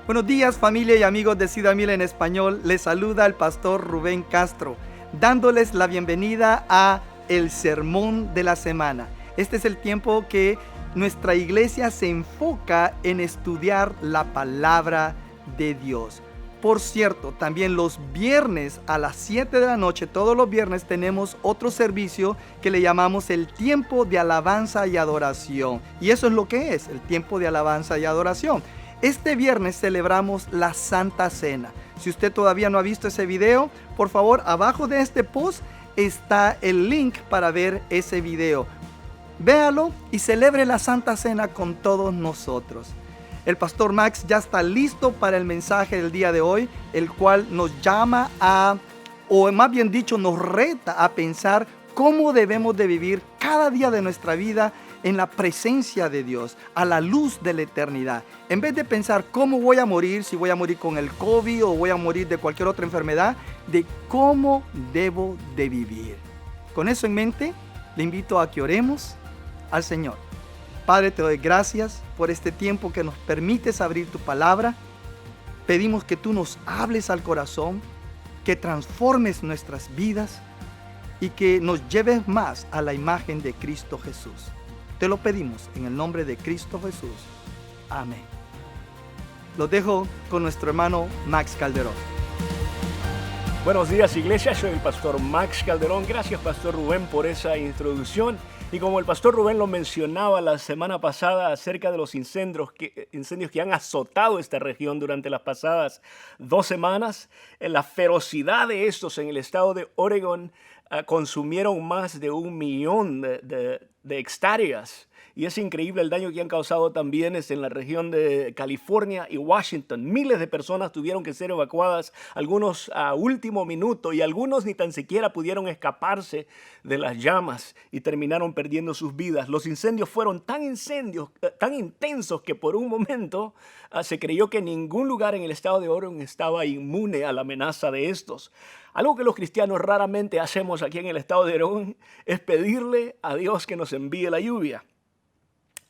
Buenos días, familia y amigos de Ciudad Mil en español. Les saluda el pastor Rubén Castro, dándoles la bienvenida a el Sermón de la Semana. Este es el tiempo que nuestra iglesia se enfoca en estudiar la palabra de Dios. Por cierto, también los viernes a las 7 de la noche, todos los viernes tenemos otro servicio que le llamamos el tiempo de alabanza y adoración. Y eso es lo que es, el tiempo de alabanza y adoración. Este viernes celebramos la Santa Cena. Si usted todavía no ha visto ese video, por favor, abajo de este post está el link para ver ese video. Véalo y celebre la Santa Cena con todos nosotros. El pastor Max ya está listo para el mensaje del día de hoy, el cual nos llama o más bien dicho, nos reta a pensar cómo debemos de vivir cada día de nuestra vida en la presencia de Dios, a la luz de la eternidad. En vez de pensar cómo voy a morir, si voy a morir con el COVID o voy a morir de cualquier otra enfermedad, de cómo debo de vivir. Con eso en mente, le invito a que oremos al Señor. Padre, te doy gracias por este tiempo que nos permites abrir tu palabra. Pedimos que tú nos hables al corazón, que transformes nuestras vidas y que nos lleves más a la imagen de Cristo Jesús. Te lo pedimos en el nombre de Cristo Jesús. Amén. Los dejo con nuestro hermano Max Calderón. Buenos días, iglesia. Soy el pastor Max Calderón. Gracias, pastor Rubén, por esa introducción. Y como el pastor Rubén lo mencionaba la semana pasada acerca de los incendios que han azotado esta región durante las pasadas 2 semanas, la ferocidad de estos en el estado de Oregon consumieron más de 1 millón de hectáreas. Y es increíble el daño que han causado también en la región de California y Washington. Miles de personas tuvieron que ser evacuadas, algunos a último minuto, y algunos ni tan siquiera pudieron escaparse de las llamas y terminaron perdiendo sus vidas. Los incendios fueron tan intensos que por un momento se creyó que ningún lugar en el estado de Oregon estaba inmune a la amenaza de estos. Algo que los cristianos raramente hacemos aquí en el estado de Oregon es pedirle a Dios que nos envíe la lluvia.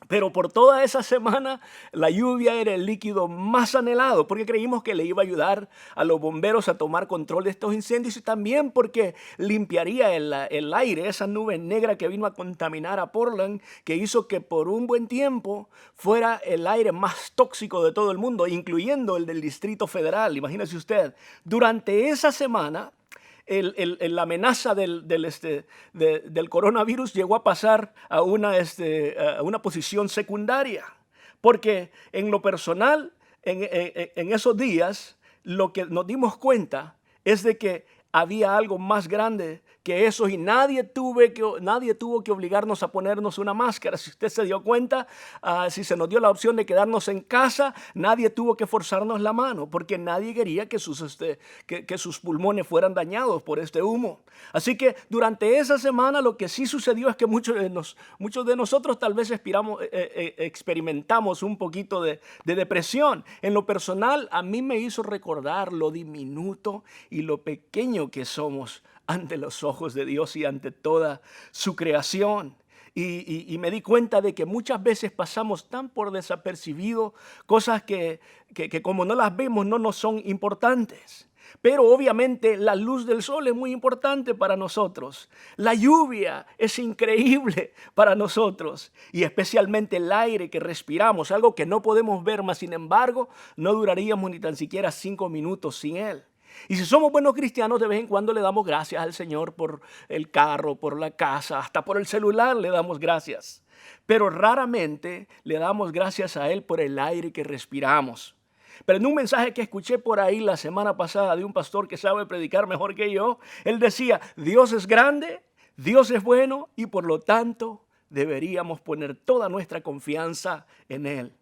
Pero por toda esa semana la lluvia era el líquido más anhelado porque creímos que le iba a ayudar a los bomberos a tomar control de estos incendios y también porque limpiaría el aire, esa nube negra que vino a contaminar a Portland, que hizo que por un buen tiempo fuera el aire más tóxico de todo el mundo, incluyendo el del Distrito Federal. Imagínese usted, durante esa semana la amenaza del coronavirus llegó a pasar a una posición secundaria. Porque en lo personal, en esos días, lo que nos dimos cuenta es de que había algo más grande que eso y nadie tuvo que obligarnos a ponernos una máscara. Si usted se dio cuenta, si se nos dio la opción de quedarnos en casa, nadie tuvo que forzarnos la mano porque nadie quería que sus pulmones fueran dañados por este humo. Así que durante esa semana lo que sí sucedió es que muchos de nosotros tal vez experimentamos un poquito de depresión. En lo personal, a mí me hizo recordar lo diminuto y lo pequeño que somos ante los ojos de Dios y ante toda su creación. Y me di cuenta de que muchas veces pasamos tan por desapercibido cosas que como no las vemos no nos son importantes. Pero obviamente la luz del sol es muy importante para nosotros. La lluvia es increíble para nosotros. Y especialmente el aire que respiramos, algo que no podemos ver, mas sin embargo no duraríamos ni tan siquiera 5 minutos sin él. Y si somos buenos cristianos, de vez en cuando le damos gracias al Señor por el carro, por la casa, hasta por el celular le damos gracias. Pero raramente le damos gracias a Él por el aire que respiramos. Pero en un mensaje que escuché por ahí la semana pasada de un pastor que sabe predicar mejor que yo, él decía, Dios es grande, Dios es bueno y por lo tanto deberíamos poner toda nuestra confianza en Él.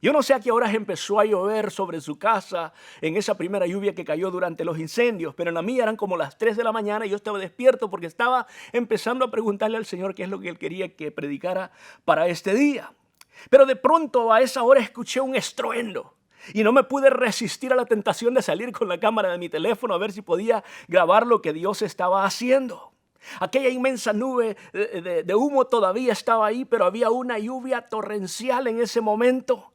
Yo no sé a qué horas empezó a llover sobre su casa en esa primera lluvia que cayó durante los incendios, pero en la mía eran como las 3 de la mañana y yo estaba despierto porque estaba empezando a preguntarle al Señor qué es lo que Él quería que predicara para este día. Pero de pronto a esa hora escuché un estruendo y no me pude resistir a la tentación de salir con la cámara de mi teléfono a ver si podía grabar lo que Dios estaba haciendo. Aquella inmensa nube de humo todavía estaba ahí, pero había una lluvia torrencial en ese momento.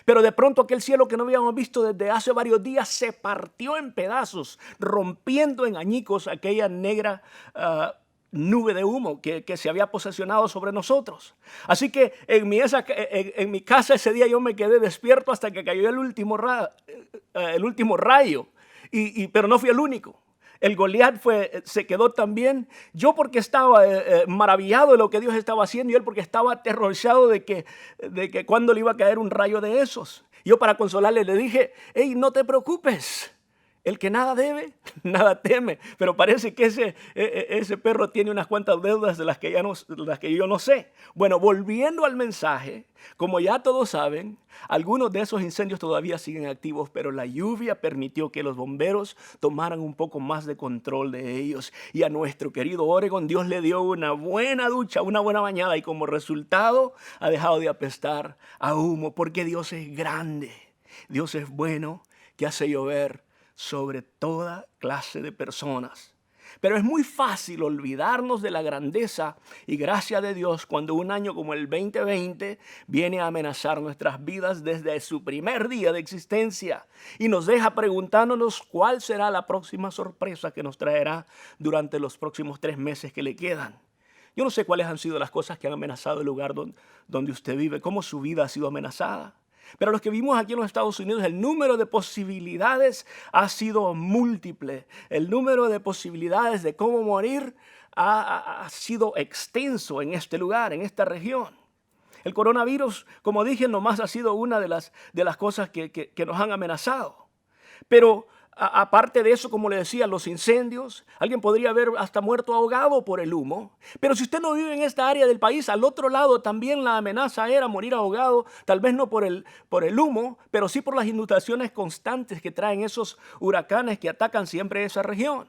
Pero de pronto aquel cielo que no habíamos visto desde hace varios días se partió en pedazos, rompiendo en añicos aquella negra nube de humo que se había posesionado sobre nosotros. Así que en mi casa ese día yo me quedé despierto hasta que cayó el último rayo, pero no fui el único. El Goliat se quedó también. Yo porque estaba maravillado de lo que Dios estaba haciendo y él porque estaba aterrorizado de que cuando le iba a caer un rayo de esos. Yo para consolarle le dije, hey, no te preocupes. El que nada debe, nada teme. Pero parece que ese perro tiene unas cuantas deudas de las que yo no sé. Bueno, volviendo al mensaje, como ya todos saben, algunos de esos incendios todavía siguen activos, pero la lluvia permitió que los bomberos tomaran un poco más de control de ellos. Y a nuestro querido Oregon, Dios le dio una buena ducha, una buena bañada, y como resultado ha dejado de apestar a humo, porque Dios es grande, Dios es bueno, que hace llover sobre toda clase de personas. Pero es muy fácil olvidarnos de la grandeza y gracia de Dios cuando un año como el 2020 viene a amenazar nuestras vidas desde su primer día de existencia y nos deja preguntándonos cuál será la próxima sorpresa que nos traerá durante los próximos 3 meses que le quedan. Yo no sé cuáles han sido las cosas que han amenazado el lugar donde usted vive, cómo su vida ha sido amenazada. Pero los que vivimos aquí en los Estados Unidos, el número de posibilidades ha sido múltiple. El número de posibilidades de cómo morir ha sido extenso en este lugar, en esta región. El coronavirus, como dije, nomás ha sido una de las cosas que nos han amenazado. Pero aparte de eso, como le decía, los incendios, alguien podría haber hasta muerto ahogado por el humo. Pero si usted no vive en esta área del país, al otro lado también la amenaza era morir ahogado, tal vez no por el humo, pero sí por las inundaciones constantes que traen esos huracanes que atacan siempre esa región.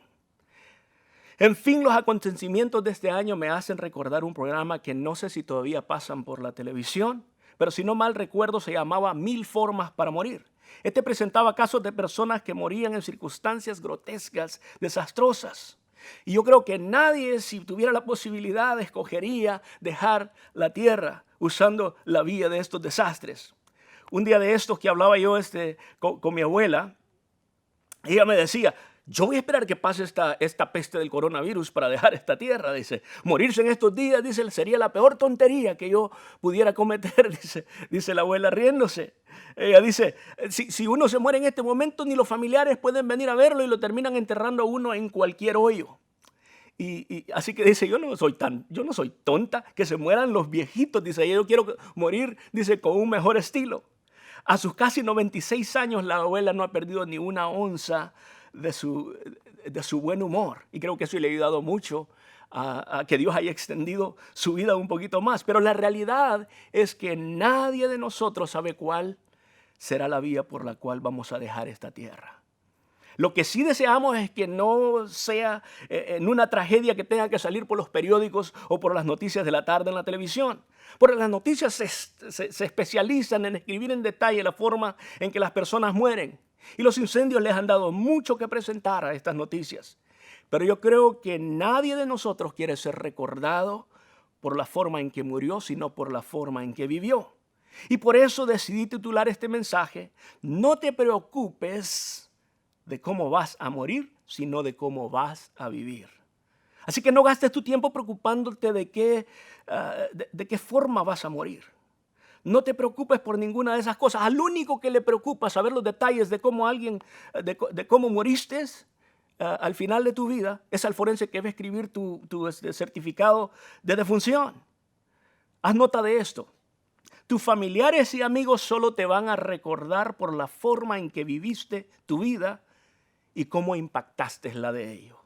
En fin, los acontecimientos de este año me hacen recordar un programa que no sé si todavía pasan por la televisión, pero si no mal recuerdo se llamaba 1000 formas para morir. Este presentaba casos de personas que morían en circunstancias grotescas, desastrosas. Y yo creo que nadie, si tuviera la posibilidad, escogería dejar la tierra usando la vía de estos desastres. Un día de estos que hablaba yo con mi abuela, ella me decía, yo voy a esperar que pase esta peste del coronavirus para dejar esta tierra. Dice, morirse en estos días, dice, sería la peor tontería que yo pudiera cometer, dice la abuela riéndose. Ella dice, si uno se muere en este momento, ni los familiares pueden venir a verlo y lo terminan enterrando a uno en cualquier hoyo. Y así que dice, yo no soy tonta, que se mueran los viejitos. Dice, yo quiero morir, dice, con un mejor estilo. A sus casi 96 años, la abuela no ha perdido ni una onza de su buen humor. Y creo que eso le ha ayudado mucho a que Dios haya extendido su vida un poquito más. Pero la realidad es que nadie de nosotros sabe cuál será la vía por la cual vamos a dejar esta tierra. Lo que sí deseamos es que no sea en una tragedia que tenga que salir por los periódicos o por las noticias de la tarde en la televisión. Porque las noticias se especializan en escribir en detalle la forma en que las personas mueren. Y los incendios les han dado mucho que presentar a estas noticias. Pero yo creo que nadie de nosotros quiere ser recordado por la forma en que murió, sino por la forma en que vivió. Y por eso decidí titular este mensaje, no te preocupes de cómo vas a morir, sino de cómo vas a vivir. Así que no gastes tu tiempo preocupándote de qué forma vas a morir. No te preocupes por ninguna de esas cosas. Al único que le preocupa saber los detalles de cómo de cómo moriste al final de tu vida es al forense que va a escribir tu certificado de defunción. Haz nota de esto. Tus familiares y amigos solo te van a recordar por la forma en que viviste tu vida y cómo impactaste la de ellos.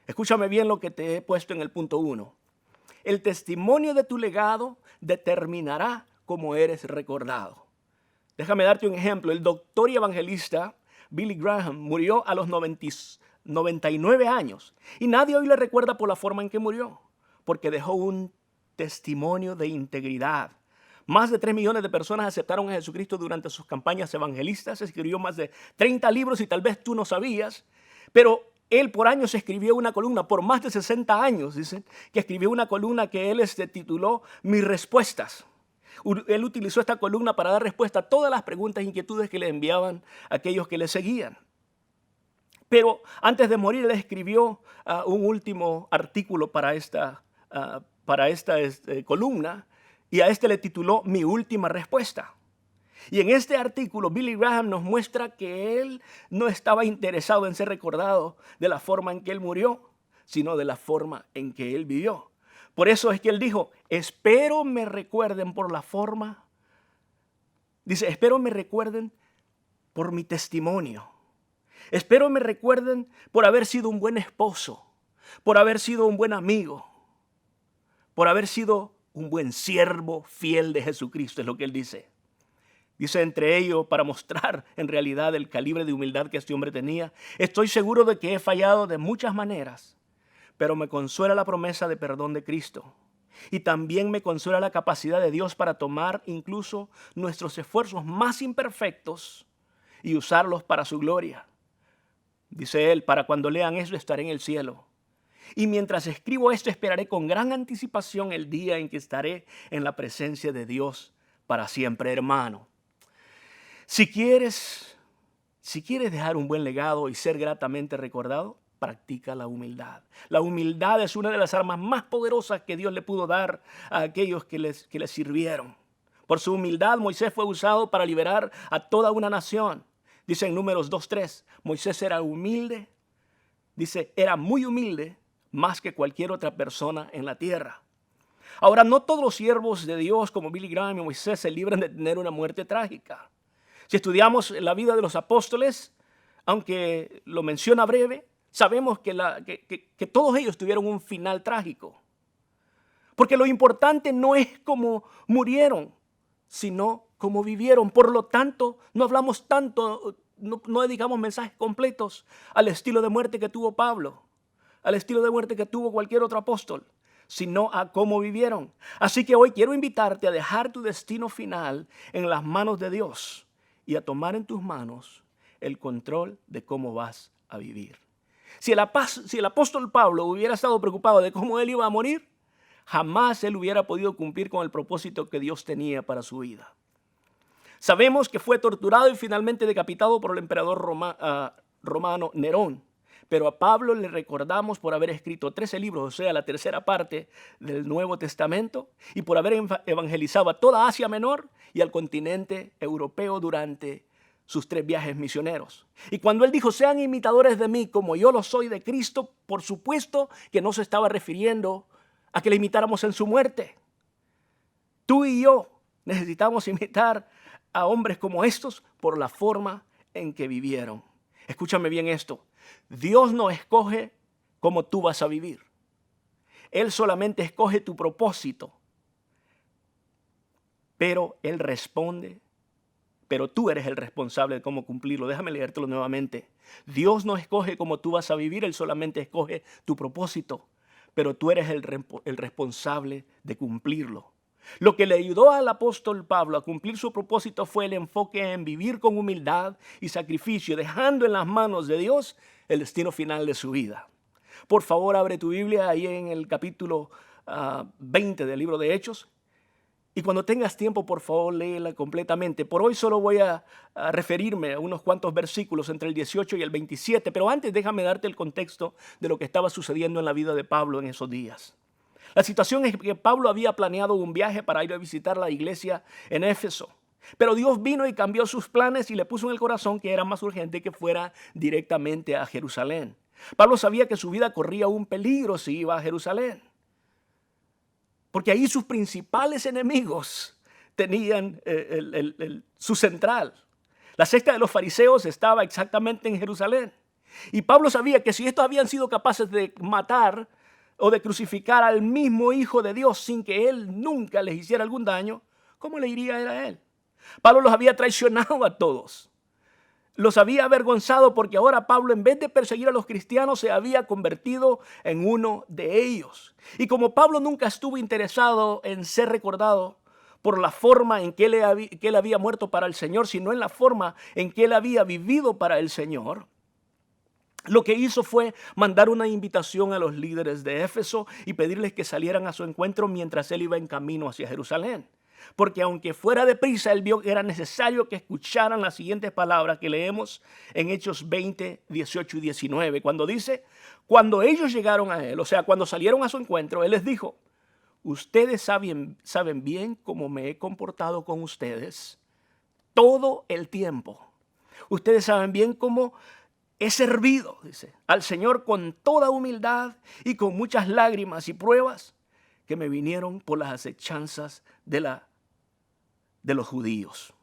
Escúchame bien lo que te he puesto en el punto 1. El testimonio de tu legado determinará cómo eres recordado. Déjame darte un ejemplo. El doctor y evangelista Billy Graham murió a los 99 años y nadie hoy le recuerda por la forma en que murió, porque dejó un testimonio de integridad. Más de 3 millones de personas aceptaron a Jesucristo durante sus campañas evangelistas. Escribió más de 30 libros y tal vez tú no sabías, pero él por años escribió una columna, por más de 60 años, dicen, que escribió una columna que él tituló Mis Respuestas. Él utilizó esta columna para dar respuesta a todas las preguntas e inquietudes que le enviaban aquellos que le seguían. Pero antes de morir, él escribió un último artículo para esta columna, y a este le tituló Mi última respuesta. Y en este artículo, Billy Graham nos muestra que él no estaba interesado en ser recordado de la forma en que él murió, sino de la forma en que él vivió. Por eso es que él dijo, espero me recuerden por la forma. Dice, espero me recuerden por mi testimonio. Espero me recuerden por haber sido un buen esposo, por haber sido un buen amigo, por haber sido un buen siervo fiel de Jesucristo, es lo que él dice. Dice entre ellos, para mostrar en realidad el calibre de humildad que este hombre tenía, estoy seguro de que he fallado de muchas maneras, pero me consuela la promesa de perdón de Cristo. Y también me consuela la capacidad de Dios para tomar incluso nuestros esfuerzos más imperfectos y usarlos para su gloria. Dice él, para cuando lean eso estaré en el cielo. Y mientras escribo esto esperaré con gran anticipación el día en que estaré en la presencia de Dios para siempre, hermano. Si quieres dejar un buen legado y ser gratamente recordado, practica la humildad. La humildad es una de las armas más poderosas que Dios le pudo dar a aquellos que les sirvieron. Por su humildad, Moisés fue usado para liberar a toda una nación. Dice en Números 2:3, Moisés era humilde, dice, era muy humilde, más que cualquier otra persona en la tierra. Ahora, no todos los siervos de Dios como Billy Graham y Moisés se libran de tener una muerte trágica. Si estudiamos la vida de los apóstoles, aunque lo menciona breve, sabemos que todos ellos tuvieron un final trágico. Porque lo importante no es cómo murieron, sino cómo vivieron. Por lo tanto, no hablamos tanto, no dedicamos mensajes completos al estilo de muerte que tuvo Pablo, al estilo de muerte que tuvo cualquier otro apóstol, sino a cómo vivieron. Así que hoy quiero invitarte a dejar tu destino final en las manos de Dios y a tomar en tus manos el control de cómo vas a vivir. Si el apóstol Pablo hubiera estado preocupado de cómo él iba a morir, jamás él hubiera podido cumplir con el propósito que Dios tenía para su vida. Sabemos que fue torturado y finalmente decapitado por el emperador romano Nerón. Pero a Pablo le recordamos por haber escrito 13 libros, o sea, la tercera parte del Nuevo Testamento, y por haber evangelizado a toda Asia Menor y al continente europeo durante sus 3 viajes misioneros. Y cuando él dijo, sean imitadores de mí como yo lo soy de Cristo, por supuesto que no se estaba refiriendo a que le imitáramos en su muerte. Tú y yo necesitamos imitar a hombres como estos por la forma en que vivieron. Escúchame bien esto. Dios no escoge cómo tú vas a vivir. Él solamente escoge tu propósito. Pero Él responde. Pero tú eres el responsable de cómo cumplirlo. Déjame leértelo nuevamente. Dios no escoge cómo tú vas a vivir. Él solamente escoge tu propósito. Pero tú eres el responsable de cumplirlo. Lo que le ayudó al apóstol Pablo a cumplir su propósito fue el enfoque en vivir con humildad y sacrificio, dejando en las manos de Dios el destino final de su vida. Por favor, abre tu Biblia ahí en el capítulo 20 del libro de Hechos. Y cuando tengas tiempo, por favor, léela completamente. Por hoy solo voy a referirme a unos cuantos versículos entre el 18 y el 27. Pero antes déjame darte el contexto de lo que estaba sucediendo en la vida de Pablo en esos días. La situación es que Pablo había planeado un viaje para ir a visitar la iglesia en Éfeso. Pero Dios vino y cambió sus planes y le puso en el corazón que era más urgente que fuera directamente a Jerusalén. Pablo sabía que su vida corría un peligro si iba a Jerusalén. Porque ahí sus principales enemigos tenían su central. La secta de los fariseos estaba exactamente en Jerusalén. Y Pablo sabía que si estos habían sido capaces de matar o de crucificar al mismo Hijo de Dios sin que Él nunca les hiciera algún daño, ¿cómo le iría a Él? Pablo los había traicionado a todos. Los había avergonzado porque ahora Pablo, en vez de perseguir a los cristianos, se había convertido en uno de ellos. Y como Pablo nunca estuvo interesado en ser recordado por la forma en que él había muerto para el Señor, sino en la forma en que él había vivido para el Señor, lo que hizo fue mandar una invitación a los líderes de Éfeso y pedirles que salieran a su encuentro mientras él iba en camino hacia Jerusalén. porque aunque fuera deprisa, él vio que era necesario que escucharan las siguientes palabras que leemos en Hechos 20, 18 y 19, cuando dice, cuando ellos llegaron a él, o sea, cuando salieron a su encuentro, él les dijo, ustedes saben bien cómo me he comportado con ustedes todo el tiempo. Ustedes saben bien cómo he servido, dice, al Señor con toda humildad y con muchas lágrimas y pruebas que me vinieron por las acechanzas de los judíos.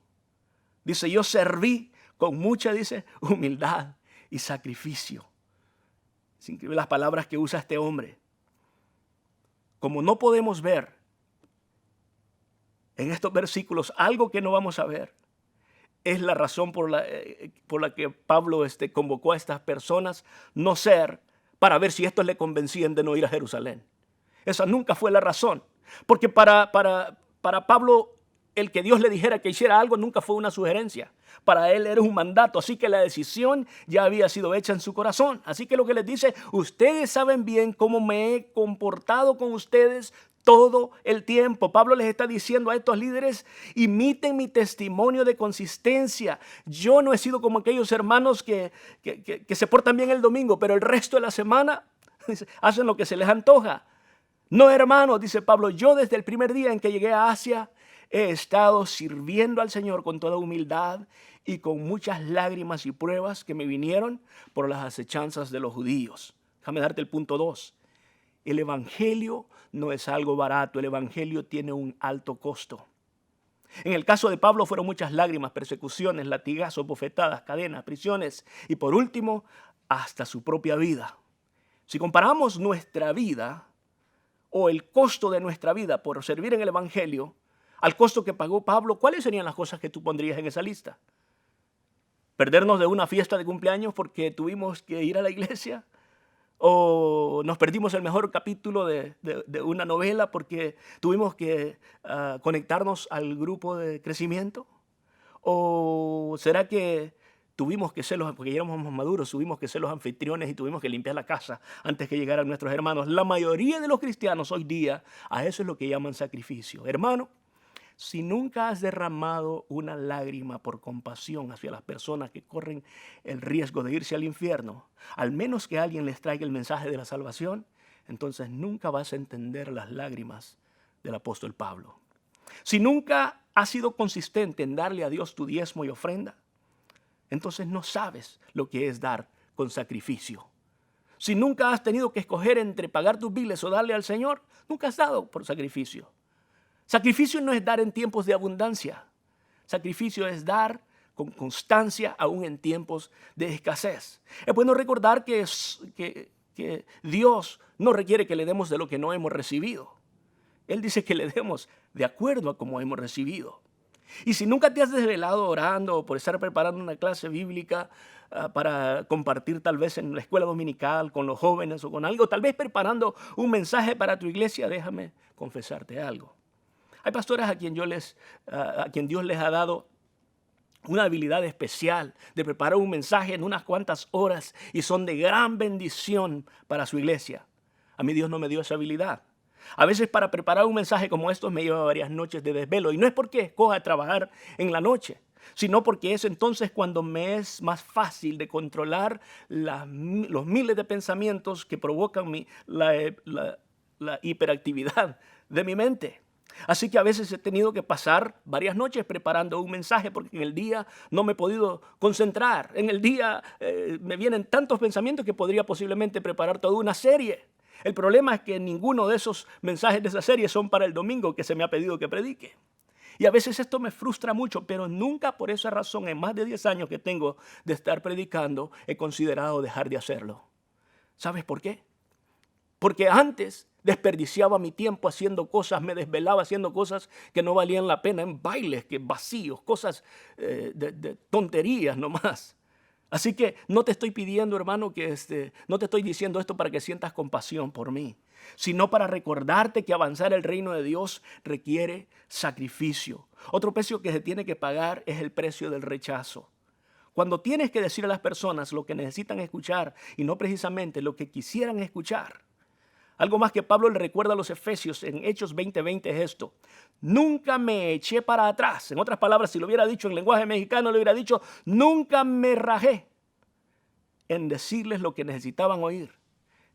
Dice, yo serví con mucha, dice, humildad y sacrificio. Es increíble las palabras que usa este hombre. Como no podemos ver en estos versículos algo que no vamos a ver, es la razón por la que Pablo convocó a estas personas no ser para ver si estos le convencían de no ir a Jerusalén. Esa nunca fue la razón. Porque para Pablo, el que Dios le dijera que hiciera algo nunca fue una sugerencia. Para él era un mandato. Así que la decisión ya había sido hecha en su corazón. Así que lo que les dice, ustedes saben bien cómo me he comportado con ustedes todo el tiempo. Pablo les está diciendo a estos líderes, imiten mi testimonio de consistencia. Yo no he sido como aquellos hermanos que se portan bien el domingo, pero el resto de la semana hacen lo que se les antoja. No, hermanos, dice Pablo, yo desde el primer día en que llegué a Asia he estado sirviendo al Señor con toda humildad y con muchas lágrimas y pruebas que me vinieron por las acechanzas de los judíos. Déjame darte el punto 2. El evangelio no es algo barato, el evangelio tiene un alto costo. En el caso de Pablo fueron muchas lágrimas, persecuciones, latigazos, bofetadas, cadenas, prisiones y por último, hasta su propia vida. Si comparamos nuestra vida o el costo de nuestra vida por servir en el evangelio al costo que pagó Pablo, ¿cuáles serían las cosas que tú pondrías en esa lista? ¿Perdernos de una fiesta de cumpleaños porque tuvimos que ir a la iglesia? ¿O nos perdimos el mejor capítulo de una novela porque tuvimos que conectarnos al grupo de crecimiento? ¿O será que tuvimos que ser porque ya éramos más maduros, tuvimos que ser los anfitriones y tuvimos que limpiar la casa antes que llegaran nuestros hermanos? La mayoría de los cristianos hoy día a eso es lo que llaman sacrificio. Hermano, si nunca has derramado una lágrima por compasión hacia las personas que corren el riesgo de irse al infierno, al menos que alguien les traiga el mensaje de la salvación, entonces nunca vas a entender las lágrimas del apóstol Pablo. Si nunca has sido consistente en darle a Dios tu diezmo y ofrenda, entonces no sabes lo que es dar con sacrificio. Si nunca has tenido que escoger entre pagar tus biles o darle al Señor, nunca has dado por sacrificio. Sacrificio no es dar en tiempos de abundancia. Sacrificio es dar con constancia aún en tiempos de escasez. Es bueno recordar que Dios no requiere que le demos de lo que no hemos recibido. Él dice que le demos de acuerdo a cómo hemos recibido. Y si nunca te has desvelado orando o por estar preparando una clase bíblica para compartir tal vez en la escuela dominical con los jóvenes o con algo, tal vez preparando un mensaje para tu iglesia, déjame confesarte algo. Hay pastores a quien Dios les ha dado una habilidad especial de preparar un mensaje en unas cuantas horas y son de gran bendición para su iglesia. A mí Dios no me dio esa habilidad. A veces para preparar un mensaje como estos me lleva varias noches de desvelo. Y no es porque escoja trabajar en la noche, sino porque es entonces cuando me es más fácil de controlar los miles de pensamientos que provocan la hiperactividad de mi mente. Así que a veces he tenido que pasar varias noches preparando un mensaje porque en el día no me he podido concentrar. En el día me vienen tantos pensamientos que podría posiblemente preparar toda una serie. El problema es que ninguno de esos mensajes de esa serie son para el domingo que se me ha pedido que predique. Y a veces esto me frustra mucho, pero nunca por esa razón, en más de 10 años que tengo de estar predicando, he considerado dejar de hacerlo. ¿Sabes por qué? Porque antes desperdiciaba mi tiempo haciendo cosas, me desvelaba haciendo cosas que no valían la pena, en bailes que vacíos, cosas de tonterías nomás. Así que no te estoy pidiendo, hermano, no te estoy diciendo esto para que sientas compasión por mí, sino para recordarte que avanzar el reino de Dios requiere sacrificio. Otro precio que se tiene que pagar es el precio del rechazo. Cuando tienes que decir a las personas lo que necesitan escuchar y no precisamente lo que quisieran escuchar, Algo más que Pablo le recuerda a los Efesios en Hechos 20:20 es esto: nunca me eché para atrás. En otras palabras, si lo hubiera dicho en lenguaje mexicano, le hubiera dicho: nunca me rajé en decirles lo que necesitaban oír,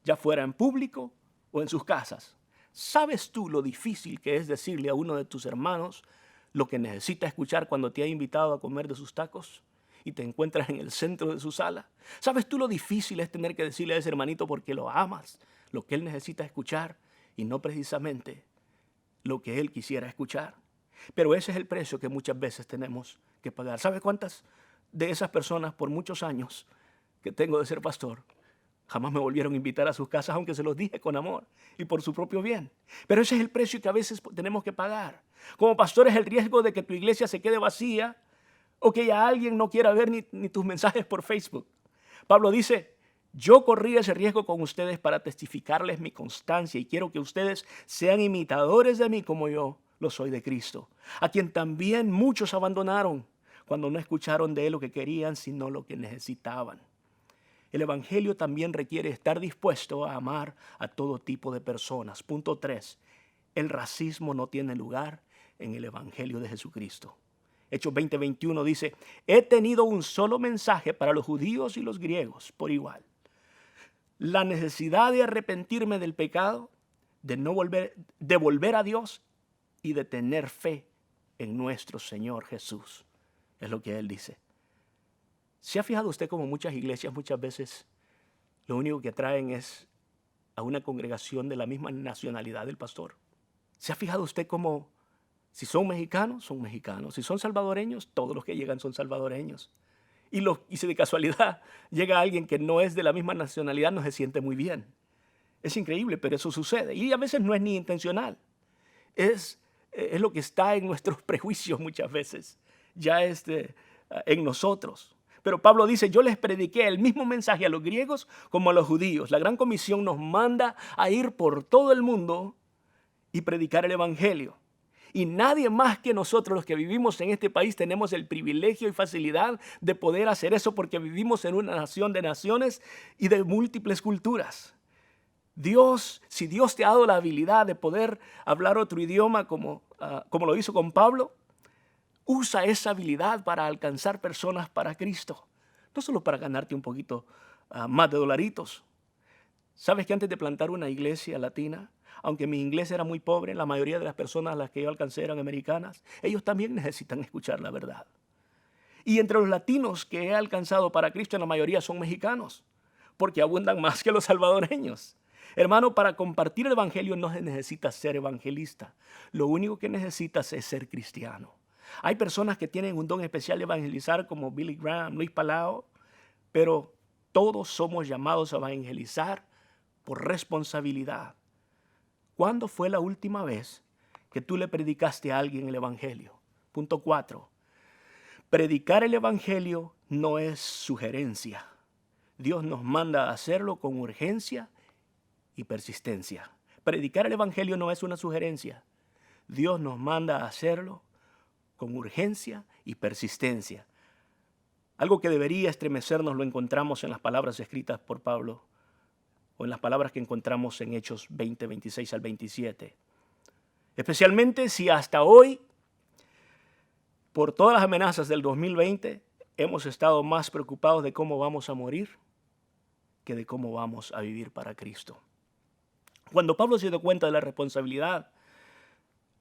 ya fuera en público o en sus casas. ¿Sabes tú lo difícil que es decirle a uno de tus hermanos lo que necesita escuchar cuando te ha invitado a comer de sus tacos y te encuentras en el centro de su sala? ¿Sabes tú lo difícil es tener que decirle a ese hermanito porque lo amas, lo que él necesita escuchar y no precisamente lo que él quisiera escuchar? Pero ese es el precio que muchas veces tenemos que pagar. ¿Sabes cuántas de esas personas por muchos años que tengo de ser pastor jamás me volvieron a invitar a sus casas, aunque se los dije con amor y por su propio bien? Pero ese es el precio que a veces tenemos que pagar. Como pastor es el riesgo de que tu iglesia se quede vacía o que ya alguien no quiera ver ni tus mensajes por Facebook. Pablo dice: yo corrí ese riesgo con ustedes para testificarles mi constancia y quiero que ustedes sean imitadores de mí como yo lo soy de Cristo, a quien también muchos abandonaron cuando no escucharon de él lo que querían, sino lo que necesitaban. El evangelio también requiere estar dispuesto a amar a todo tipo de personas. Punto 3. El racismo no tiene lugar en el evangelio de Jesucristo. Hechos 20:21 dice: he tenido un solo mensaje para los judíos y los griegos por igual. La necesidad de arrepentirme del pecado, de volver a Dios y de tener fe en nuestro Señor Jesús. Es lo que él dice. ¿Se ha fijado usted cómo muchas iglesias muchas veces lo único que traen es a una congregación de la misma nacionalidad del pastor? ¿Se ha fijado usted cómo si son mexicanos, son mexicanos? Si son salvadoreños, todos los que llegan son salvadoreños. Y si de casualidad llega alguien que no es de la misma nacionalidad, no se siente muy bien. Es increíble, pero eso sucede. Y a veces no es ni intencional. Es lo que está en nuestros prejuicios muchas veces. Ya en nosotros. Pero Pablo dice: yo les prediqué el mismo mensaje a los griegos como a los judíos. La Gran Comisión nos manda a ir por todo el mundo y predicar el evangelio. Y nadie más que nosotros, los que vivimos en este país, tenemos el privilegio y facilidad de poder hacer eso porque vivimos en una nación de naciones y de múltiples culturas. Si Dios te ha dado la habilidad de poder hablar otro idioma como lo hizo con Pablo, usa esa habilidad para alcanzar personas para Cristo. No solo para ganarte un poquito más de dolaritos. ¿Sabes que antes de plantar una iglesia latina, aunque mi inglés era muy pobre, la mayoría de las personas a las que yo alcancé eran americanas, ellos también necesitan escuchar la verdad? Y entre los latinos que he alcanzado para Cristo, la mayoría son mexicanos, porque abundan más que los salvadoreños. Hermano, para compartir el evangelio no se necesita ser evangelista. Lo único que necesitas es ser cristiano. Hay personas que tienen un don especial de evangelizar, como Billy Graham, Luis Palau, pero todos somos llamados a evangelizar por responsabilidad. ¿Cuándo fue la última vez que tú le predicaste a alguien el evangelio? Punto 4. Predicar el evangelio no es sugerencia. Dios nos manda a hacerlo con urgencia y persistencia. Predicar el evangelio no es una sugerencia. Dios nos manda a hacerlo con urgencia y persistencia. Algo que debería estremecernos lo encontramos en las palabras escritas por Pablo o en las palabras que encontramos en Hechos 20, 26 al 27. Especialmente si hasta hoy, por todas las amenazas del 2020, hemos estado más preocupados de cómo vamos a morir que de cómo vamos a vivir para Cristo. Cuando Pablo se dio cuenta de la responsabilidad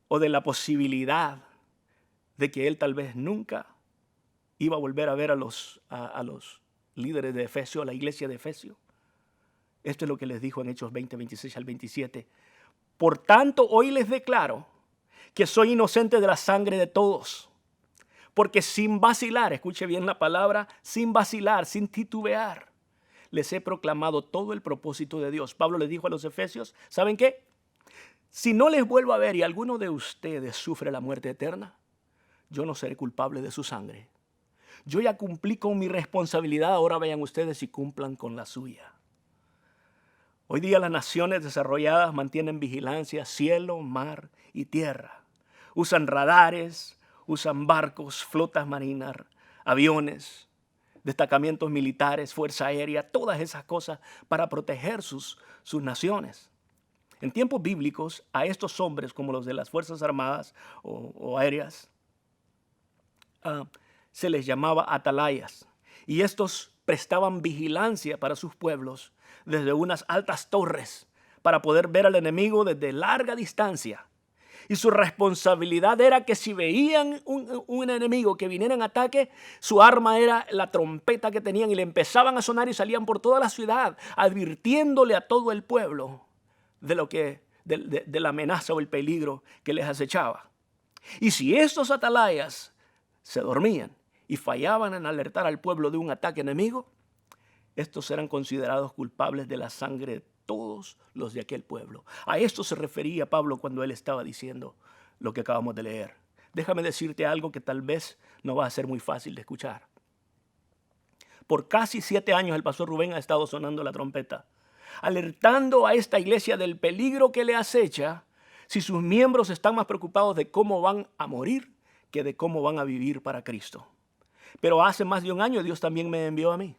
o de la posibilidad de que él tal vez nunca iba a volver a ver a los líderes de Efesio, a la iglesia de Efesio, esto es lo que les dijo en Hechos 20, 26 al 27. Por tanto, hoy les declaro que soy inocente de la sangre de todos, porque sin vacilar, escuche bien la palabra, sin vacilar, sin titubear, les he proclamado todo el propósito de Dios. Pablo les dijo a los efesios: ¿saben qué? Si no les vuelvo a ver y alguno de ustedes sufre la muerte eterna, yo no seré culpable de su sangre. Yo ya cumplí con mi responsabilidad, ahora vayan ustedes y cumplan con la suya. Hoy día las naciones desarrolladas mantienen vigilancia, cielo, mar y tierra. Usan radares, usan barcos, flotas marinas, aviones, destacamentos militares, fuerza aérea, todas esas cosas para proteger sus naciones. En tiempos bíblicos, a estos hombres, como los de las Fuerzas Armadas o aéreas, se les llamaba atalayas. Y estos prestaban vigilancia para sus pueblos desde unas altas torres para poder ver al enemigo desde larga distancia. Y su responsabilidad era que si veían un enemigo que viniera en ataque, su arma era la trompeta que tenían y le empezaban a sonar y salían por toda la ciudad, advirtiéndole a todo el pueblo de la amenaza o el peligro que les acechaba. Y si estos atalayas se dormían y fallaban en alertar al pueblo de un ataque enemigo, estos eran considerados culpables de la sangre de todos los de aquel pueblo. A esto se refería Pablo cuando él estaba diciendo lo que acabamos de leer. Déjame decirte algo que tal vez no va a ser muy fácil de escuchar. Por casi 7 años el pastor Rubén ha estado sonando la trompeta, alertando a esta iglesia del peligro que le acecha si sus miembros están más preocupados de cómo van a morir que de cómo van a vivir para Cristo. Pero hace más de 1 año Dios también me envió a mí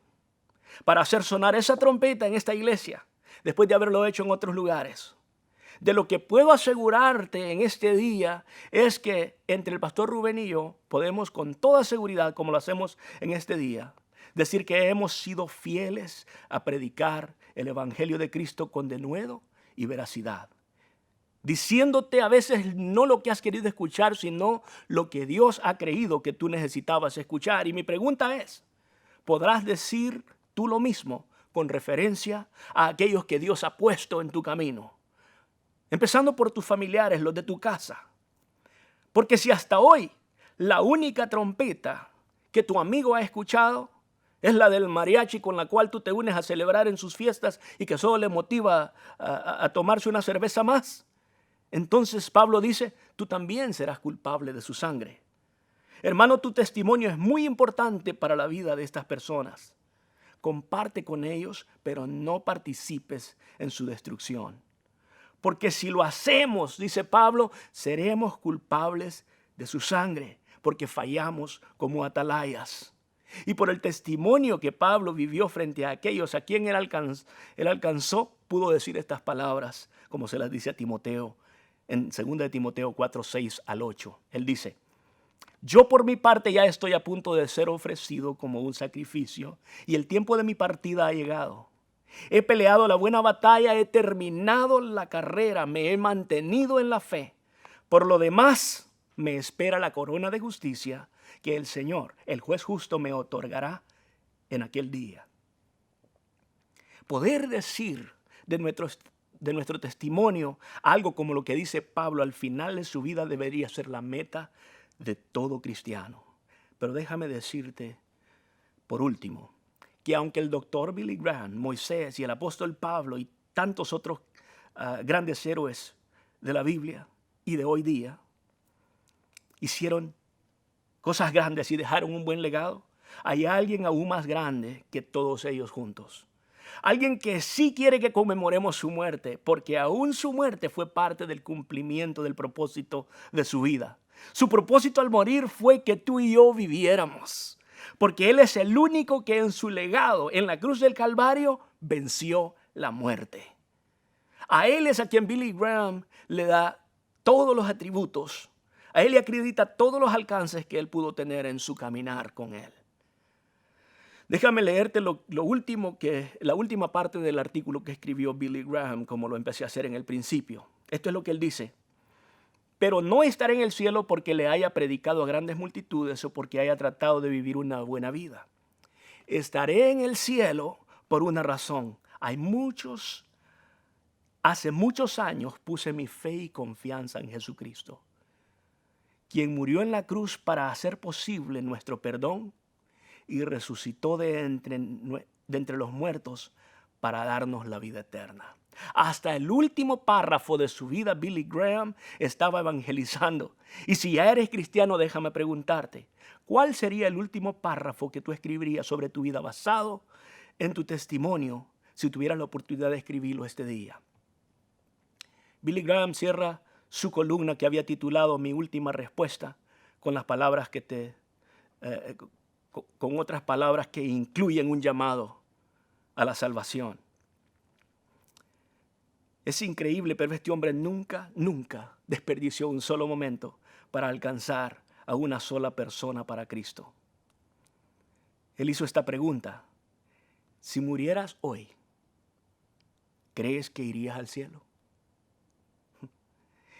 para hacer sonar esa trompeta en esta iglesia, después de haberlo hecho en otros lugares. De lo que puedo asegurarte en este día es que entre el pastor Rubén y yo podemos con toda seguridad, como lo hacemos en este día, decir que hemos sido fieles a predicar el evangelio de Cristo con denuedo y veracidad, diciéndote a veces no lo que has querido escuchar, sino lo que Dios ha creído que tú necesitabas escuchar. Y mi pregunta es, ¿podrás decir tú lo mismo con referencia a aquellos que Dios ha puesto en tu camino? Empezando por tus familiares, los de tu casa. Porque si hasta hoy la única trompeta que tu amigo ha escuchado es la del mariachi con la cual tú te unes a celebrar en sus fiestas y que solo le motiva a tomarse una cerveza más, entonces Pablo dice, tú también serás culpable de su sangre. Hermano, tu testimonio es muy importante para la vida de estas personas. Comparte con ellos, pero no participes en su destrucción. Porque si lo hacemos, dice Pablo, seremos culpables de su sangre, porque fallamos como atalayas. Y por el testimonio que Pablo vivió frente a aquellos a quien él alcanzó, pudo decir estas palabras, como se las dice a Timoteo, en 2 de Timoteo 4, 6 al 8. Él dice, yo por mi parte ya estoy a punto de ser ofrecido como un sacrificio y el tiempo de mi partida ha llegado. He peleado la buena batalla, he terminado la carrera, me he mantenido en la fe. Por lo demás, me espera la corona de justicia que el Señor, el juez justo, me otorgará en aquel día. Poder decir de nuestro testimonio algo como lo que dice Pablo al final de su vida debería ser la meta de todo cristiano. Pero déjame decirte, por último, que aunque el doctor Billy Graham, Moisés y el apóstol Pablo y tantos otros grandes héroes de la Biblia y de hoy día hicieron cosas grandes y dejaron un buen legado, hay alguien aún más grande que todos ellos juntos. Alguien que sí quiere que conmemoremos su muerte, porque aún su muerte fue parte del cumplimiento del propósito de su vida. Su propósito al morir fue que tú y yo viviéramos, porque Él es el único que en su legado, en la cruz del Calvario, venció la muerte. A Él es a quien Billy Graham le da todos los atributos. A Él le acredita todos los alcances que Él pudo tener en su caminar con Él. Déjame leerte la última parte del artículo que escribió Billy Graham, como lo empecé a hacer en el principio. Esto es lo que él dice. Pero no estaré en el cielo porque le haya predicado a grandes multitudes o porque haya tratado de vivir una buena vida. Estaré en el cielo por una razón. Hace muchos años puse mi fe y confianza en Jesucristo, quien murió en la cruz para hacer posible nuestro perdón y resucitó de entre los muertos para darnos la vida eterna. Hasta el último párrafo de su vida, Billy Graham estaba evangelizando. Y si ya eres cristiano, déjame preguntarte, ¿cuál sería el último párrafo que tú escribirías sobre tu vida basado en tu testimonio si tuvieras la oportunidad de escribirlo este día? Billy Graham cierra su columna que había titulado Mi última respuesta con las palabras con otras palabras que incluyen un llamado a la salvación. Es increíble, pero este hombre nunca desperdició un solo momento para alcanzar a una sola persona para Cristo. Él hizo esta pregunta: si murieras hoy, ¿crees que irías al cielo?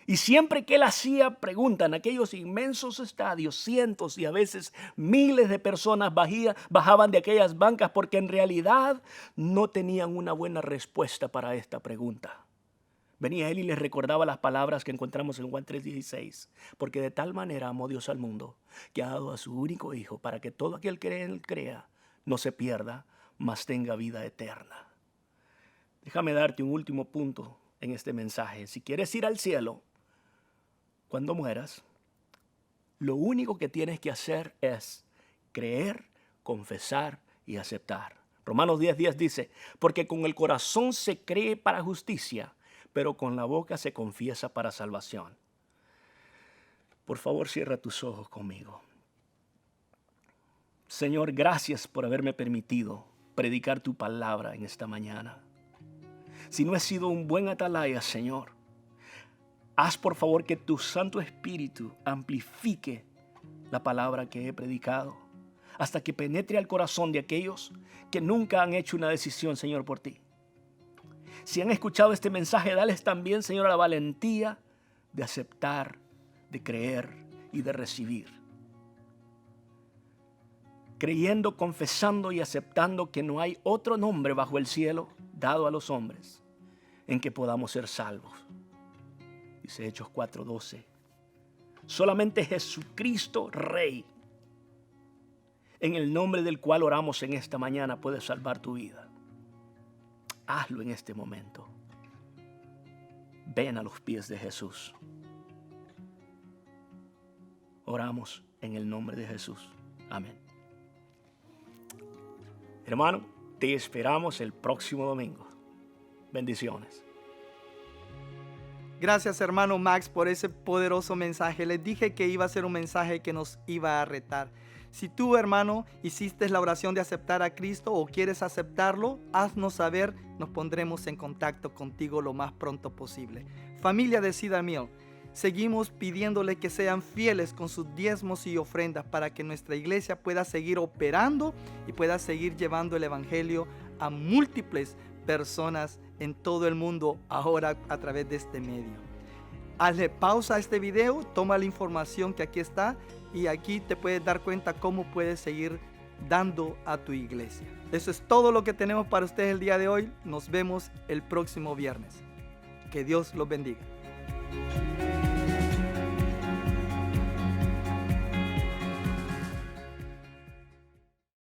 Y siempre que él hacía pregunta en aquellos inmensos estadios, cientos y a veces miles de personas bajaban de aquellas bancas porque en realidad no tenían una buena respuesta para esta pregunta. Venía él y les recordaba las palabras que encontramos en Juan 3:16. Porque de tal manera amó Dios al mundo, que ha dado a su único Hijo, para que todo aquel que en él crea no se pierda, mas tenga vida eterna. Déjame darte un último punto en este mensaje. Si quieres ir al cielo, cuando mueras, lo único que tienes que hacer es creer, confesar y aceptar. Romanos 10:10 dice: porque con el corazón se cree para justicia, pero con la boca se confiesa para salvación. Por favor, cierra tus ojos conmigo. Señor, gracias por haberme permitido predicar tu palabra en esta mañana. Si no he sido un buen atalaya, Señor, haz por favor que tu Santo Espíritu amplifique la palabra que he predicado hasta que penetre al corazón de aquellos que nunca han hecho una decisión, Señor, por ti. Si han escuchado este mensaje, dales también, Señor, la valentía de aceptar, de creer y de recibir. Creyendo, confesando y aceptando que no hay otro nombre bajo el cielo dado a los hombres en que podamos ser salvos. Dice Hechos 4:12. Solamente Jesucristo, Rey, en el nombre del cual oramos en esta mañana, puede salvar tu vida. Hazlo en este momento. Ven a los pies de Jesús. Oramos en el nombre de Jesús. Amén. Hermano, te esperamos el próximo domingo. Bendiciones. Gracias, hermano Max, por ese poderoso mensaje. Les dije que iba a ser un mensaje que nos iba a retar. Si tú, hermano, hiciste la oración de aceptar a Cristo o quieres aceptarlo, haznos saber. Nos pondremos en contacto contigo lo más pronto posible. Familia de Cedar Mill, seguimos pidiéndole que sean fieles con sus diezmos y ofrendas para que nuestra iglesia pueda seguir operando y pueda seguir llevando el evangelio a múltiples personas en todo el mundo ahora a través de este medio. Hazle pausa a este video, toma la información que aquí está y aquí te puedes dar cuenta cómo puedes seguir dando a tu iglesia. Eso es todo lo que tenemos para ustedes el día de hoy. Nos vemos el próximo viernes. Que Dios los bendiga.